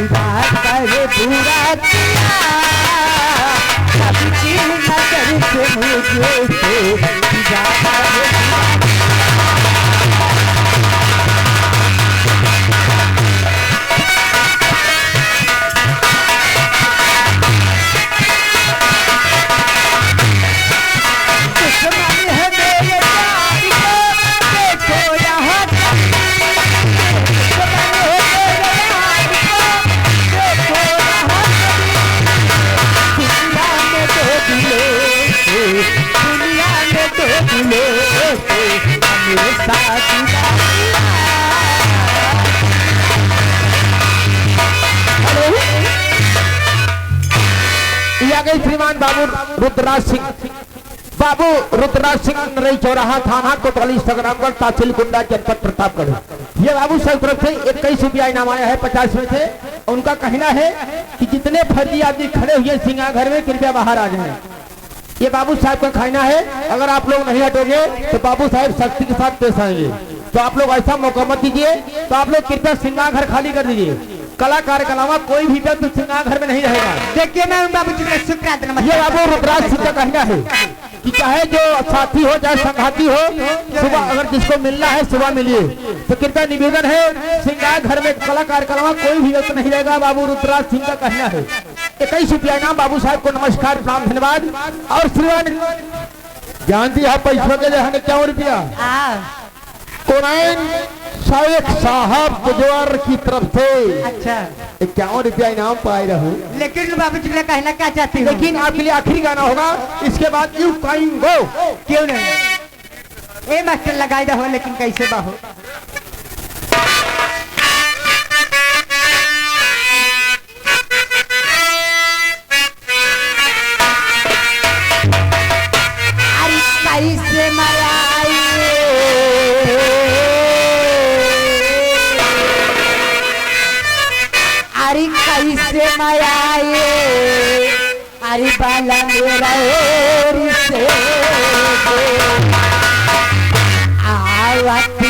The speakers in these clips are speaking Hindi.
करे पूरा किया सबकी नजर से मुझे श्रीमान बाबू रुद्राज सिंह नरई चौराहा थाना कोतवाली संग्रामगढ़ तहसील कुंडा जनपद प्रतापगढ़। ये बाबू सब तरफ से 21 रुपया इनाम आया है 50 में से। उनका कहना है कि जितने फर्जी आदमी खड़े हुए सिंगा घर में कृपया बाहर आ जाएं। ये बाबू साहब का कहना है अगर आप लोग नहीं हटोगे तो बाबू साहब सख्ती के साथ पेश आएंगे। तो आप लोग ऐसा मौका मत दीजिए। तो आप लोग कृपया सिंगा घर खाली कर दीजिए। कलाकार के अलावा कोई भी व्यक्ति सिंगा घर में नहीं रहेगा। देखिए मैं बाबू जी का शुक्रिया नमस्कार। ये बाबू रुद्राज सिंह का कहना है कि चाहे जो साथी हो चाहे संघाती हो सुबह अगर जिसको मिलना है सुबह मिलिए। तो कृपया निवेदन है सिंगा घर में कलाकार के अलावा कोई भी व्यक्ति नहीं रहेगा। बाबू रुद्राज सिंह का कहना है 21 रुपया इनाम। बाबू साहब को नमस्कार प्रणाम धन्यवाद। और श्रीमान जानती है पैसों के जो 51 रुपया कोराइन शायक साहब गुजर की तरफ से अच्छा 51 रुपया इनाम पाए रहो। लेकिन बाबू जी का कहना क्या चाहती हूँ, लेकिन आपके लिए आखिरी गाना होगा, इसके बाद यू टाइम गो। क्यों नहीं ए मास्टर लगाई रहो लेकिन कैसे बाहो। कैसे मराई अरे कैसे मराए अरे बाला मेरा से आवत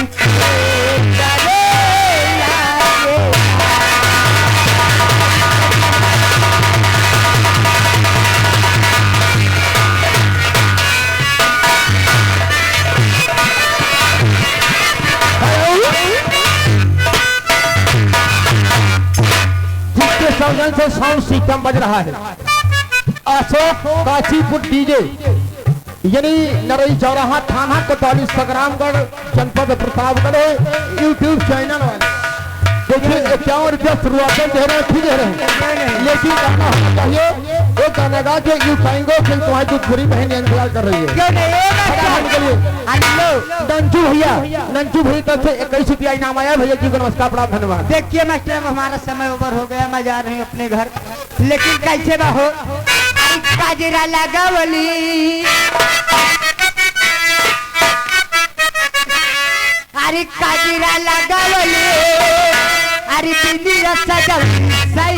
से साउंड सिस्टम बज रहा है अशोक काशीपुर डीजे यानी नरई चौराहा थाना कोतवाली संग्रामगढ़ जनपद प्रतापगढ़ यूट्यूब चैनल वाले। देखिए 51 रुपया शुरुआत दे रहे हैं ठीक है, लेकिन गाना होना चाहिए वो गाना गा के यू पाएंगे फिर तुम्हारी कुछ बुरी बहन इंतजार कर रही है। नंजू भैया तरफ से 21 रुपया इनाम आया। भैया जी को नमस्कार प्रणाम धन्यवाद। देखिए मास्टर हमारा समय ओवर हो गया, मैं जा रही हूँ अपने घर। लेकिन कैसे बाहो काजरा लगावली अरे काजरा लगावली अरे बिंदिया सजल सही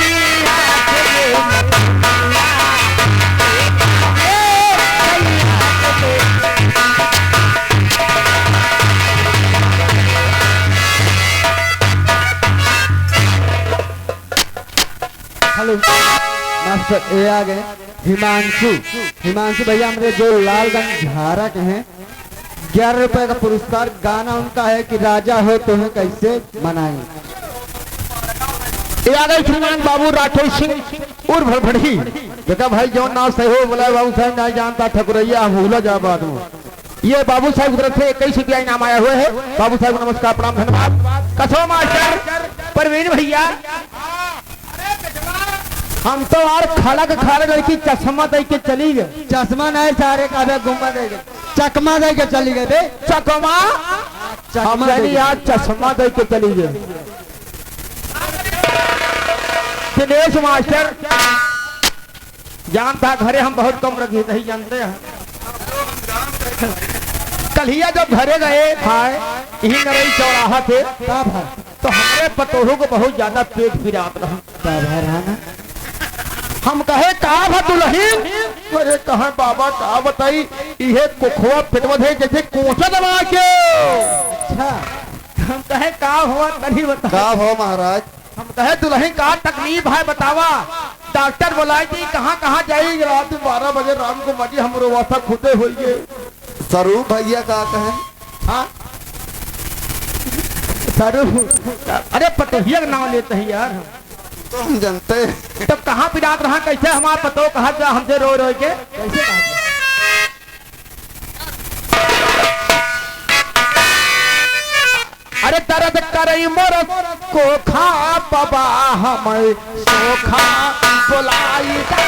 हेलो मास्टर ए आ गए। हिमांशु भैया हमारे जो लालगंज झारा के हैं 11 रुपए का पुरस्कार। गाना उनका है कि राजा हो तुम्हें कैसे मनाएं। ए आ गए श्रीमान बाबू राठौर सिंह उर्फ भड़भड़ी। देखा भाई जो नाम सही हो बोला बाबू साहब नहीं जानता ठकुरैया भूला जा बाद में। ये बाबू साहब की तरफ से 21 रुपया इनाम आया हुआ है। बाबू साहब को नमस्कार प्रणाम धन्यवाद। कसो मास्टर परवीन भैया हम तो और खाला लड़की चश्मा दे के चली गए। चश्मा नहीं सारे का घुमा दे गए चकमा दे के चली गए। चकमा यार चश्मा दे के चली गए। दिनेश मास्टर जानता घरे हम बहुत कम रखी नहीं जानते हैं। कलिया जब घरे गए यही नरई चौराहा थे तो हमारे पतोहों को बहुत ज्यादा पेट फिरात रहा। हम कहे का दुल्हन अरे कहा बाबा का बताई ये कुखवा पिटवत है जैसे कोचा दबा के। अच्छा हम कहे का हुआ तभी बता। का हो महाराज हम कहे दुल्हन का तकलीफ है बतावा। डॉक्टर बोलाए कि कहाँ कहाँ जाएगी रात 12 बजे राम को मजी हमरो वासा खुदे होइए। स्वरूप भैया का कहे हाँ सर अरे पटोहिया का नाम लेते हैं यार। तो हम जानते हैं। तब कहाँ पिरात रहा कैसे हमारा पतो कहा जा हमसे रो रो के कैसे कहा? अरे दर्द करई मोर को खा बाबा हम सोखा बुलाई जा।